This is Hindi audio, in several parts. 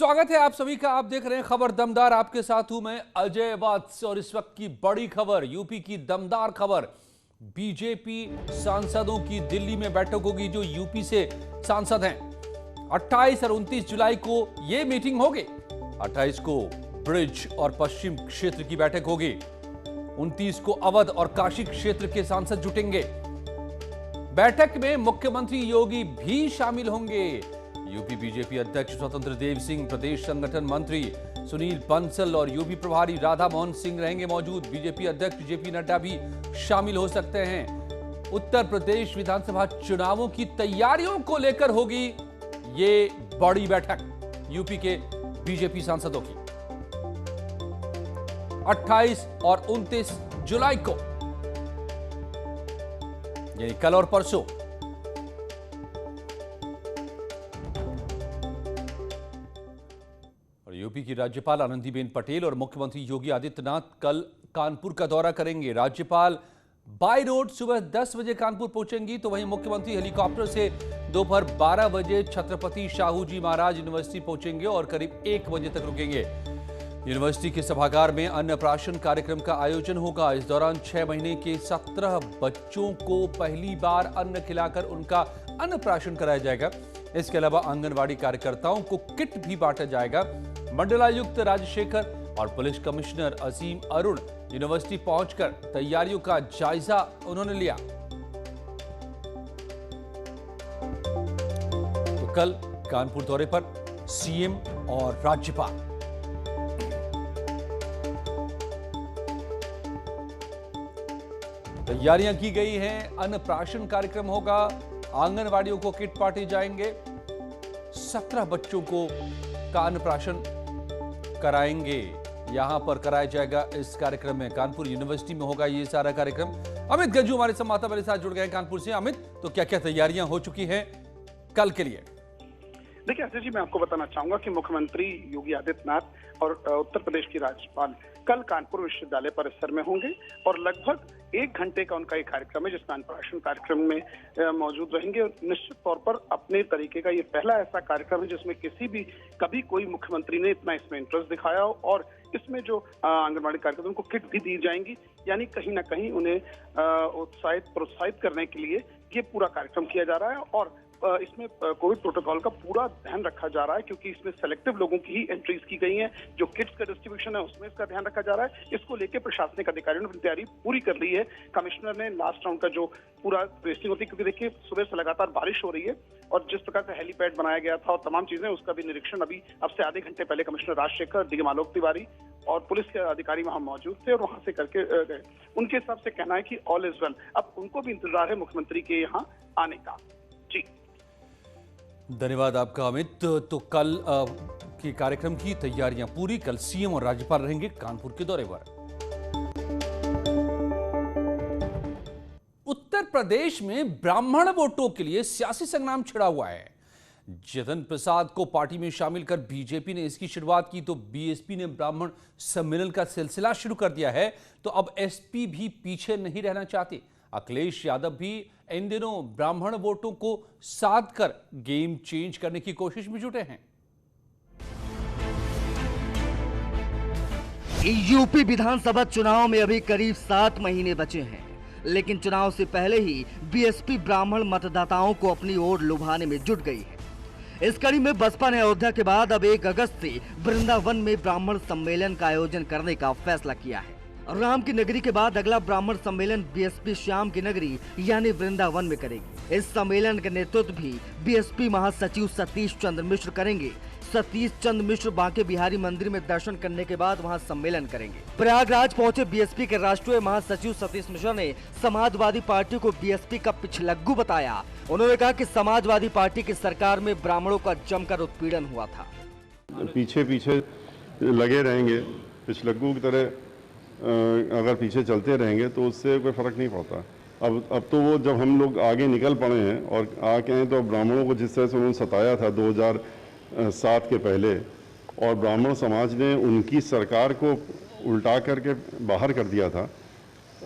स्वागत है आप सभी का। आप देख रहे हैं खबर दमदार। आपके साथ हूं मैं अजय वत्स और इस वक्त की बड़ी खबर, यूपी की दमदार खबर। बीजेपी सांसदों की दिल्ली में बैठक होगी। जो यूपी से सांसद हैं, 28 और 29 जुलाई को यह मीटिंग होगी। 28 को ब्रिज और पश्चिम क्षेत्र की बैठक होगी। 29 को अवध और काशी क्षेत्र के सांसद जुटेंगे। बैठक में मुख्यमंत्री योगी भी शामिल होंगे। यूपी बीजेपी अध्यक्ष स्वतंत्र देव सिंह, प्रदेश संगठन मंत्री सुनील बंसल और यूपी प्रभारी राधा मोहन सिंह रहेंगे मौजूद। बीजेपी अध्यक्ष जेपी नड्डा भी शामिल हो सकते हैं। उत्तर प्रदेश विधानसभा चुनावों की तैयारियों को लेकर होगी ये बड़ी बैठक यूपी के बीजेपी सांसदों की। 28 और 29 जुलाई को, यानी कल और परसों। यूपी की राज्यपाल आनंदीबेन पटेल और मुख्यमंत्री योगी आदित्यनाथ कल कानपुर का दौरा करेंगे। राज्यपाल बाय रोड सुबह 10 बजे कानपुर पहुंचेंगी, तो वहीं मुख्यमंत्री हेलीकॉप्टर से दोपहर 12 बजे छत्रपति शाहू जी महाराज यूनिवर्सिटी पहुंचेंगे और करीब 1 बजे तक रुकेंगे। यूनिवर्सिटी के सभागार में अन्नप्राशन कार्यक्रम का आयोजन होगा। इस दौरान 6 महीने के 17 बच्चों को पहली बार अन्न खिलाकर उनका अन्नप्राशन कराया जाएगा। इसके अलावा आंगनबाड़ी कार्यकर्ताओं को किट भी बांटा जाएगा। मंडलायुक्त राजशेखर और पुलिस कमिश्नर असीम अरुण यूनिवर्सिटी पहुंचकर तैयारियों का जायजा उन्होंने लिया। तो कल कानपुर दौरे पर सीएम और राज्यपाल। तैयारियां की गई हैं। अन्नप्राशन कार्यक्रम होगा, आंगनवाड़ियों को किट बांटे जाएंगे, 17 बच्चों को का अन्नप्राशन कराएंगे। यहां पर कराया जाएगा इस कार्यक्रम में। कानपुर यूनिवर्सिटी में होगा ये सारा कार्यक्रम। अमित गज्जू हमारे संवाददाता मेरे साथ जुड़ गए हैं कानपुर से। अमित, तो क्या क्या तैयारियां हो चुकी हैं कल के लिए? देखिए अजय जी, मैं आपको बताना चाहूंगा कि मुख्यमंत्री योगी आदित्यनाथ और उत्तर प्रदेश की राज्यपाल कल कानपुर विश्वविद्यालय परिसर में होंगे और लगभग 1 घंटे का उनका ये कार्यक्रम है, जिसमें अन्नप्राशन कार्यक्रम में मौजूद रहेंगे। और निश्चित तौर पर अपने तरीके का ये पहला ऐसा कार्यक्रम है जिसमें कभी कोई मुख्यमंत्री ने इतना इसमें इंटरेस्ट दिखाया हो। और इसमें जो आंगनबाड़ी कार्यकर्ताओं को किट भी दी जाएंगी, यानी कहीं ना कहीं उन्हें प्रोत्साहित करने के लिए ये पूरा कार्यक्रम किया जा रहा है। और इसमें कोविड प्रोटोकॉल का पूरा ध्यान रखा जा रहा है, क्योंकि इसमें सेलेक्टिव लोगों की ही एंट्रीज की गई हैं। जो किट्स का डिस्ट्रीब्यूशन है उसमें इसका ध्यान रखा जा रहा है। इसको लेकर प्रशासनिक अधिकारियों ने अपनी तैयारी पूरी कर ली है। कमिश्नर ने लास्ट राउंड का जो पूरा टेस्टिंग होती है, क्योंकि देखिए सुबह से लगातार बारिश हो रही है और जिस प्रकार से हेलीपैड बनाया गया था और तमाम चीजें, उसका भी निरीक्षण अभी अब से आधे घंटे पहले कमिश्नर राजशेखर, डीएम आलोक तिवारी और पुलिस के अधिकारी वहां मौजूद थे और वहां से करके गए। उनके हिसाब से कहना है कि ऑल इज वेल। अब उनको भी इंतजार है मुख्यमंत्री के यहाँ आने का। जी, धन्यवाद आपका अमित। तो कल के कार्यक्रम की तैयारियां पूरी। कल सीएम और राज्यपाल रहेंगे कानपुर के दौरे पर। उत्तर प्रदेश में ब्राह्मण वोटों के लिए सियासी संग्राम छिड़ा हुआ है। जतन प्रसाद को पार्टी में शामिल कर बीजेपी ने इसकी शुरुआत की, तो बीएसपी ने ब्राह्मण सम्मेलन का सिलसिला शुरू कर दिया है। तो अब एसपी भी पीछे नहीं रहना चाहते। अखिलेश यादव भी इन दिनों ब्राह्मण वोटों को साध कर गेम चेंज करने की कोशिश में जुटे हैं। यूपी विधानसभा चुनाव में अभी करीब 7 महीने बचे हैं, लेकिन चुनाव से पहले ही बीएसपी ब्राह्मण मतदाताओं को अपनी ओर लुभाने में जुट गई है। इस कड़ी में बसपा ने अयोध्या के बाद अब 1 अगस्त से वृंदावन में ब्राह्मण सम्मेलन का आयोजन करने का फैसला किया है। राम की नगरी के बाद अगला ब्राह्मण सम्मेलन बीएसपी श्याम की नगरी यानी वृंदावन में करेगी। इस सम्मेलन का नेतृत्व भी बीएसपी महासचिव सतीश चंद्र मिश्र करेंगे। सतीश चंद्र मिश्र बांके बिहारी मंदिर में दर्शन करने के बाद वहां सम्मेलन करेंगे। प्रयागराज पहुंचे बीएसपी के राष्ट्रीय महासचिव सतीश मिश्र ने समाजवादी पार्टी को बीएसपी का पिछलग्गू बताया। उन्होंने कहा कि समाजवादी पार्टी की सरकार में ब्राह्मणों का जमकर उत्पीड़न हुआ था। पीछे पीछे लगे रहेंगे, पिछलग्गू की तरह अगर पीछे चलते रहेंगे तो उससे कोई फर्क नहीं पड़ता। अब तो वो जब हम लोग आगे निकल पड़े हैं और आके हैं, तो ब्राह्मणों को जिस तरह से उन्होंने सताया था 2007 के पहले, और ब्राह्मण समाज ने उनकी सरकार को उल्टा करके बाहर कर दिया था।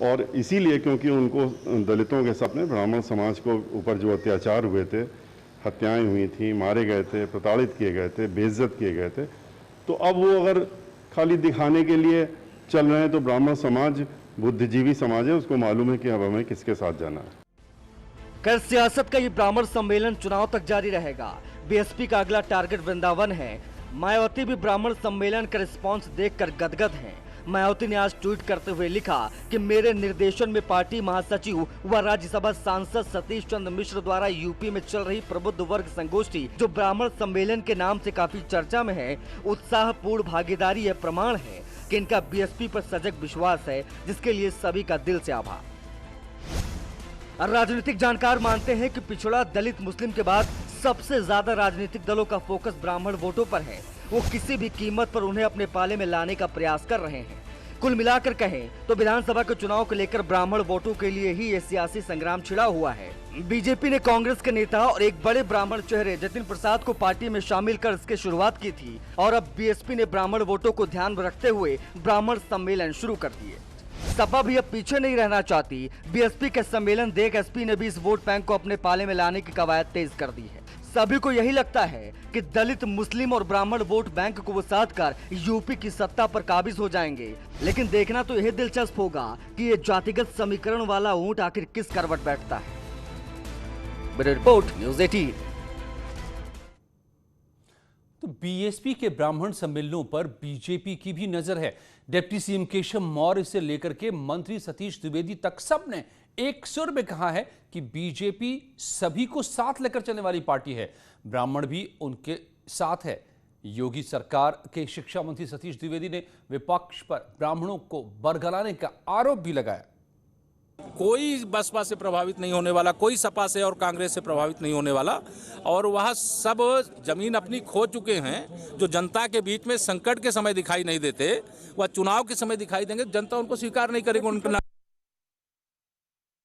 और इसीलिए क्योंकि उनको दलितों के साथ में ब्राह्मण समाज को ऊपर जो अत्याचार हुए थे, हत्याएं हुई थी, मारे गए थे, प्रताड़ित किए गए थे, बेइज्जत किए गए थे। तो अब वो अगर खाली दिखाने के लिए चल रहे हैं तो ब्राह्मण समाज बुद्धिजीवी समाज है, उसको मालूम है कि अब हमें किसके साथ जाना है। खैर सियासत का ये ब्राह्मण सम्मेलन चुनाव तक जारी रहेगा। बीएसपी का अगला टारगेट वृंदावन है। मायावती भी ब्राह्मण सम्मेलन का रिस्पांस देखकर गदगद हैं। मायावती ने आज ट्वीट करते हुए लिखा कि मेरे निर्देशन में पार्टी महासचिव व राज्यसभा सांसद सतीश चंद्र मिश्र द्वारा यूपी में चल रही प्रबुद्ध वर्ग संगोष्ठी, जो ब्राह्मण सम्मेलन के नाम से काफी चर्चा में है, उत्साहपूर्ण भागीदारी यह प्रमाण है कि इनका बीएसपी पर सजग विश्वास है, जिसके लिए सभी का दिल से आभार। राजनीतिक जानकार मानते हैं कि पिछड़ा, दलित, मुस्लिम के बाद सबसे ज्यादा राजनीतिक दलों का फोकस ब्राह्मण वोटों पर है। वो किसी भी कीमत पर उन्हें अपने पाले में लाने का प्रयास कर रहे हैं। कुल मिलाकर कहें तो विधानसभा के चुनाव को लेकर ब्राह्मण वोटों के लिए ही ये सियासी संग्राम छिड़ा हुआ है। बीजेपी ने कांग्रेस के नेता और एक बड़े ब्राह्मण चेहरे जतिन प्रसाद को पार्टी में शामिल कर इसकी शुरुआत की थी, और अब बीएसपी ने ब्राह्मण वोटों को ध्यान में रखते हुए ब्राह्मण सम्मेलन शुरू कर दिए। सपा भी अब पीछे नहीं रहना चाहती। बीएसपी के सम्मेलन देख एसपी ने भी इस वोट बैंक को अपने पाले में लाने की कवायद तेज कर दी है। सभी को यही लगता है कि दलित, मुस्लिम और ब्राह्मण वोट बैंक को वो साध कर यूपी की सत्ता पर काबिज हो जाएंगे। लेकिन देखना तो यह दिलचस्प होगा कि ये जातिगत समीकरण वाला ऊंट आखिर किस करवट बैठता है। Bureau report, news 18। तो बीएसपी के ब्राह्मण सम्मेलनों पर बीजेपी की भी नजर है। डिप्टी सीएम केशव मौर्य से लेकर के मंत्री सतीश द्विवेदी तक सबने एक सुर में कहा है कि बीजेपी सभी को साथ लेकर चलने वाली पार्टी है। ब्राह्मण भी उनके साथ है। योगी सरकार के शिक्षा मंत्री सतीश द्विवेदी ने विपक्ष पर ब्राह्मणों को बरगलाने का आरोप भी लगाया। कोई बसपा से प्रभावित नहीं होने वाला, कोई सपा से और कांग्रेस से प्रभावित नहीं होने वाला, और वह सब जमीन अपनी खो चुके हैं। जो जनता के बीच में संकट के समय दिखाई नहीं देते, वह चुनाव के समय दिखाई देंगे। जनता उनको स्वीकार नहीं करेगी। उनका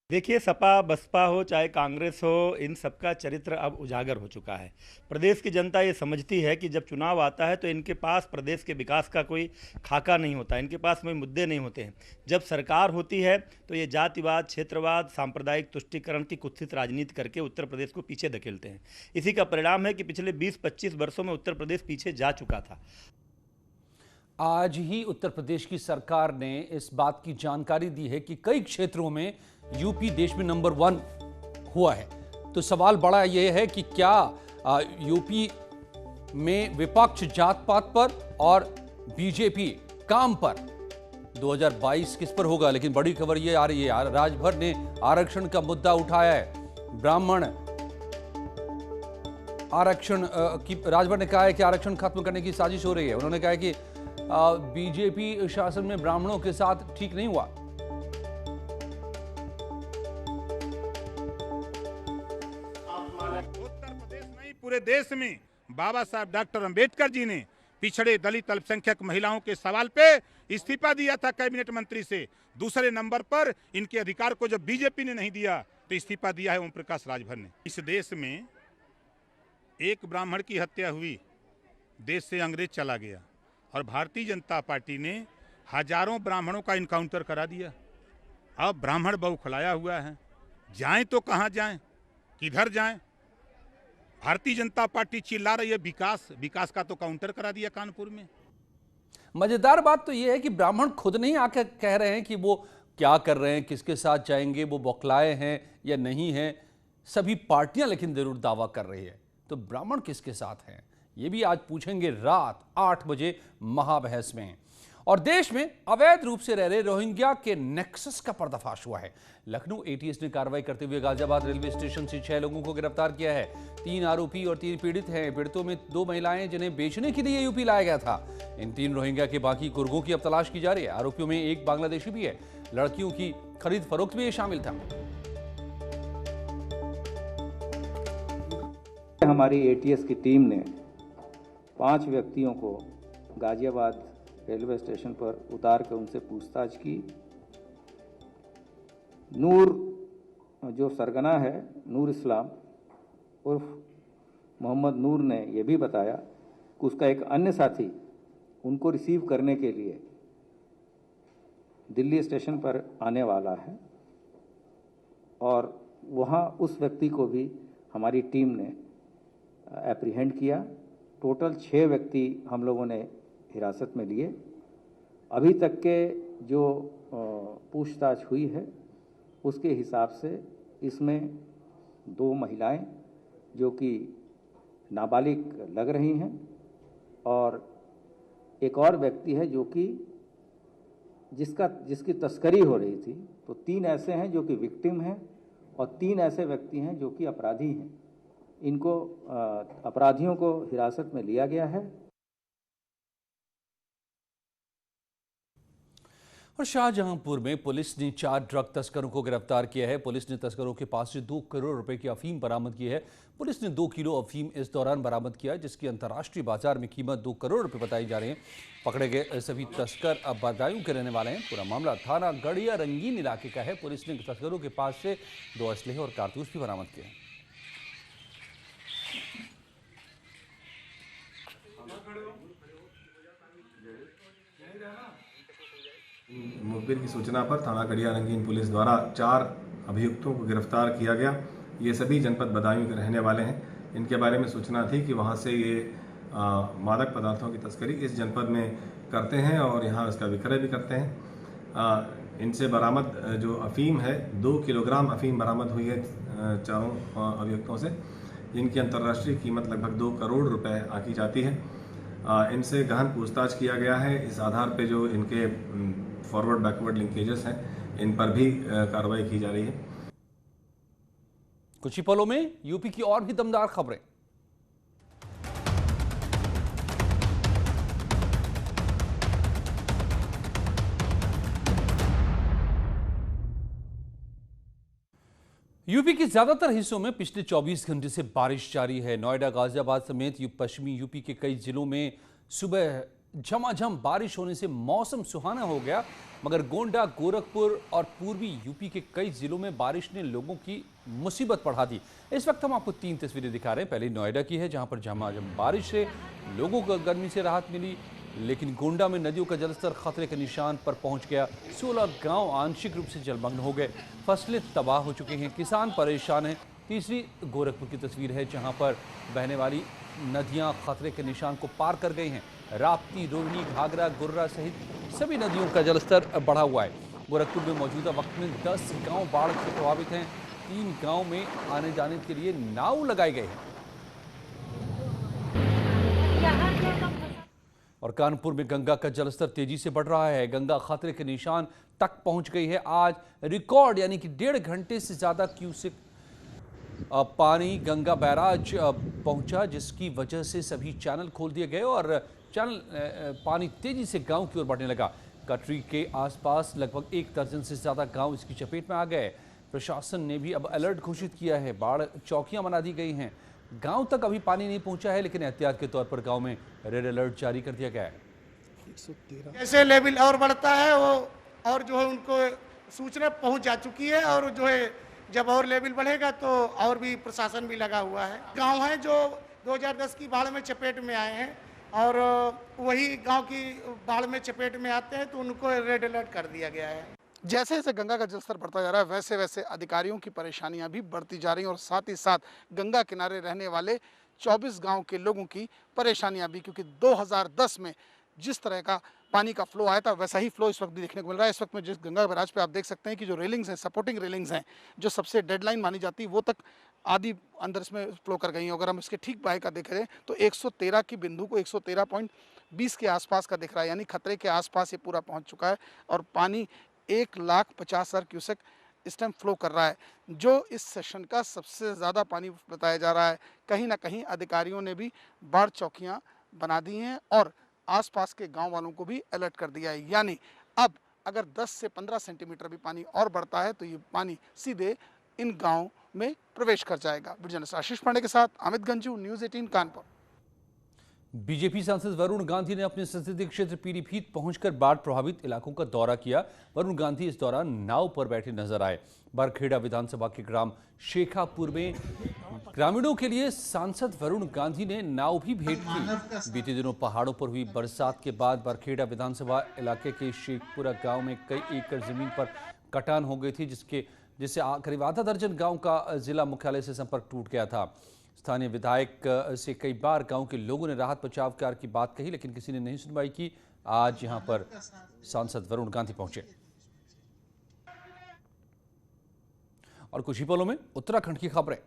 देखिए, सपा बसपा हो चाहे कांग्रेस हो, इन सबका चरित्र अब उजागर हो चुका है। प्रदेश की जनता ये समझती है कि जब चुनाव आता है तो इनके पास प्रदेश के विकास का कोई खाका नहीं होता, इनके पास कोई मुद्दे नहीं होते हैं। जब सरकार होती है तो ये जातिवाद, क्षेत्रवाद, सांप्रदायिक तुष्टीकरण की कुत्सित राजनीति करके उत्तर प्रदेश को पीछे धकेलते हैं। इसी का परिणाम है कि पिछले 20-25 वर्षों में उत्तर प्रदेश पीछे जा चुका था। आज ही उत्तर प्रदेश की सरकार ने इस बात की जानकारी दी है कि कई क्षेत्रों में यूपी देश में नंबर 1 हुआ है। तो सवाल बड़ा यह है कि क्या यूपी में विपक्ष जात पात पर और बीजेपी काम पर 2022 किस पर होगा। लेकिन बड़ी खबर यह आ रही है, राजभर ने आरक्षण का मुद्दा उठाया है। ब्राह्मण आरक्षण की राजभर ने कहा है कि आरक्षण खत्म करने की साजिश हो रही है। उन्होंने कहा है कि बीजेपी शासन में ब्राह्मणों के साथ ठीक नहीं हुआ। उत्तर प्रदेश नहीं, पूरे देश में बाबा साहब डॉक्टर अंबेडकर जी ने पिछड़े, दलित, अल्पसंख्यक महिलाओं के सवाल पे इस्तीफा दिया था कैबिनेट मंत्री से। दूसरे नंबर पर इनके अधिकार को जब बीजेपी ने नहीं दिया तो इस्तीफा दिया है ओम प्रकाश राजभर ने। इस देश में एक ब्राह्मण की हत्या हुई, देश से अंग्रेज चला गया, और भारतीय जनता पार्टी ने हजारों ब्राह्मणों का इनकाउंटर करा दिया। अब ब्राह्मण बौखलाया हुआ है, जाएं तो कहां जाएं, किधर जाएं। भारतीय जनता पार्टी चिल्ला रही है विकास, विकास का तो काउंटर करा दिया कानपुर में। मजेदार बात तो यह है कि ब्राह्मण खुद नहीं आकर कह रहे हैं कि वो क्या कर रहे हैं, किसके साथ जाएंगे, वो बौखलाए हैं या नहीं हैं। सभी पार्टियां लेकिन जरूर दावा कर रही है। तो ब्राह्मण किसके साथ हैं, ये भी आज पूछेंगे रात 8 बजे महाबहस में। और देश में अवैध रूप से रह रहे रोहिंग्या के नेक्सस का पर्दाफाश हुआ है। लखनऊ एटीएस ने कार्रवाई करते हुए गाजियाबाद रेलवे स्टेशन से 6 लोगों को गिरफ्तार किया है। 3 आरोपी और 3 पीड़ित हैं। पीड़ितों में 2 महिलाएं जिन्हें बेचने के लिए यूपी लाया गया था। इन 3 रोहिंग्या के बाकी गुर्गों की अब तलाश की जा रही है। आरोपियों में एक बांग्लादेशी भी है। लड़कियों की खरीद फरोख्त में ये शामिल था। हमारी एटीएस की टीम ने 5 व्यक्तियों को गाजियाबाद रेलवे स्टेशन पर उतार कर उनसे पूछताछ की। नूर जो सरगना है, नूर इस्लाम उर्फ मोहम्मद नूर ने यह भी बताया कि उसका एक अन्य साथी उनको रिसीव करने के लिए दिल्ली स्टेशन पर आने वाला है, और वहाँ उस व्यक्ति को भी हमारी टीम ने एप्रीहेंड किया। टोटल 6 व्यक्ति हम लोगों ने हिरासत में लिए। अभी तक के जो पूछताछ हुई है उसके हिसाब से इसमें 2 महिलाएं जो कि नाबालिग लग रही हैं और एक और व्यक्ति है जो कि जिसकी तस्करी हो रही थी। तो 3 ऐसे हैं जो कि विक्टिम हैं और 3 ऐसे व्यक्ति हैं जो कि अपराधी हैं। इनको अपराधियों को हिरासत में लिया गया है। और शाहजहांपुर में पुलिस ने 4 ड्रग तस्करों को गिरफ्तार किया है। पुलिस ने तस्करों के पास से 2 करोड़ रुपए की अफीम बरामद की है। पुलिस ने 2 किलो अफीम इस दौरान बरामद किया, जिसकी अंतर्राष्ट्रीय बाजार में कीमत 2 करोड़ रुपए बताई जा रही है। पकड़े गए सभी तस्कर अब बदायूं के रहने वाले हैं। पूरा मामला थाना गड़िया रंगीन इलाके का है। पुलिस ने तस्करों के पास से 2 असलहे और कारतूस भी बरामद किए हैं। मुखबिर की सूचना पर थाना गड़िया रंगीन पुलिस द्वारा 4 अभियुक्तों को गिरफ्तार किया गया। ये सभी जनपद बदायूं के रहने वाले हैं। इनके बारे में सूचना थी कि वहाँ से ये मादक पदार्थों की तस्करी इस जनपद में करते हैं और यहाँ इसका विक्रय भी करते हैं। इनसे बरामद जो अफीम है 2 किलोग्राम अफीम बरामद हुई है चारों अभियुक्तों से, जिनकी अंतर्राष्ट्रीय कीमत लगभग 2 करोड़ रुपए आंकी जाती है। इनसे गहन पूछताछ किया गया है। इस आधार पे जो इनके फॉरवर्ड बैकवर्ड लिंकेजेस हैं इन पर भी कार्रवाई की जा रही है। कुछ ही पलों में यूपी की और भी दमदार खबरें। यूपी के ज्यादातर हिस्सों में पिछले 24 घंटे से बारिश जारी है। नोएडा, गाजियाबाद समेत पश्चिमी यूपी के कई जिलों में सुबह झमाझम बारिश होने से मौसम सुहाना हो गया, मगर गोंडा, गोरखपुर और पूर्वी यूपी के कई जिलों में बारिश ने लोगों की मुसीबत बढ़ा दी। इस वक्त हम आपको 3 तस्वीरें दिखा रहे हैं। पहले नोएडा की है, जहां पर झमाझम बारिश से लोगों को गर्मी से राहत मिली, लेकिन गोंडा में नदियों का जलस्तर खतरे के निशान पर पहुंच गया। 16 गांव आंशिक रूप से जलमग्न हो गए। फसलें तबाह हो चुकी हैं, किसान परेशान हैं। तीसरी गोरखपुर की तस्वीर है, जहां पर बहने वाली नदियां खतरे के निशान को पार कर गई हैं। राप्ती, रोहिणी, घाघरा, गुर्रा सहित सभी नदियों का जलस्तर बढ़ा हुआ है। गोरखपुर में मौजूदा वक्त में 10 गांव बाढ़ से प्रभावित हैं। 3 गांव में आने जाने के लिए नाव लगाए गए हैं। और कानपुर में गंगा का जलस्तर तेजी से बढ़ रहा है। गंगा खतरे के निशान तक पहुंच गई है। आज रिकॉर्ड यानी कि 1.5 घंटे से ज्यादा क्यूसेक पानी गंगा बैराज पहुंचा, जिसकी वजह से सभी चैनल खोल दिए गए और पानी तेजी से गांव की ओर बढ़ने लगा। कटरी के आसपास लगभग 1 दर्जन से ज्यादा गांव इसकी चपेट में आ गए। प्रशासन ने भी अब अलर्ट घोषित किया है। बाढ़ चौकियां बना दी गई हैं। गांव तक अभी पानी नहीं पहुंचा है, लेकिन एहतियात के तौर पर गांव में रेड अलर्ट जारी कर दिया गया है। जैसे लेवल और बढ़ता है वो और जो है उनको सूचना पहुंच जा चुकी है, और जो है जब और लेवल बढ़ेगा तो और भी प्रशासन भी लगा हुआ है। गांव है जो 2010 की बाढ़ में चपेट में आए हैं और वही गांव की बाढ़ में चपेट में आते हैं, तो उनको रेड अलर्ट कर दिया गया है। जैसे जैसे गंगा का जलस्तर बढ़ता जा रहा है, वैसे वैसे अधिकारियों की परेशानियां भी बढ़ती जा रही हैं और साथ ही साथ गंगा किनारे रहने वाले 24 गांव के लोगों की परेशानियां भी, क्योंकि 2010 में जिस तरह का पानी का फ्लो आया था वैसा ही फ्लो इस वक्त भी देखने को मिल रहा है। इस वक्त में जिस गंगा बैराज पे आप देख सकते हैं कि जो रेलिंग्स हैं, सपोर्टिंग रेलिंग्स हैं, जो सबसे डेडलाइन मानी जाती है, वो तक आधी अंदर इसमें फ्लो कर गई हैं। अगर हम इसके ठीक बाएं का देखें तो 113 की बिंदु को 113.20 के आसपास का दिख रहा है, यानी खतरे के आसपास ये पूरा पहुँच चुका है और पानी 1,50,000 क्यूसेक इस टाइम फ्लो कर रहा है, जो इस सेशन का सबसे ज़्यादा पानी बताया जा रहा है। कहीं ना कहीं अधिकारियों ने भी बाढ़ चौकियां बना दी हैं और आसपास के गांव वालों को भी अलर्ट कर दिया है। यानी अब अगर 10 से 15 सेंटीमीटर भी पानी और बढ़ता है तो ये पानी सीधे इन गाँव में प्रवेश कर जाएगा। जर्नलिस्ट आशीष पांडे के साथ अमित गंजू, न्यूज़ 18 कानपुर। बीजेपी सांसद वरुण गांधी ने अपने संसदीय क्षेत्र पीलीभीत पहुंचकर बाढ़ प्रभावित इलाकों का दौरा किया। वरुण गांधी इस दौरान नाव पर बैठे नजर आए। बरखेड़ा विधानसभा के ग्राम शेखापुर में ग्रामीणों के लिए सांसद वरुण गांधी ने नाव भी भेंट की। बीते दिनों पहाड़ों पर हुई बरसात के बाद बरखेड़ा विधानसभा इलाके के शेखपुरा गांव में कई एकड़ जमीन पर कटान हो गई थी, जिससे करीब आधा दर्जन गांव का जिला मुख्यालय से संपर्क टूट गया था। स्थानीय विधायक से कई बार गांव के लोगों ने राहत बचाव कार्य की बात कही, लेकिन किसी ने नहीं सुनवाई की। आज यहां पर सांसद वरुण गांधी पहुंचे और कुछ ही पलों में उत्तराखंड की खबरें।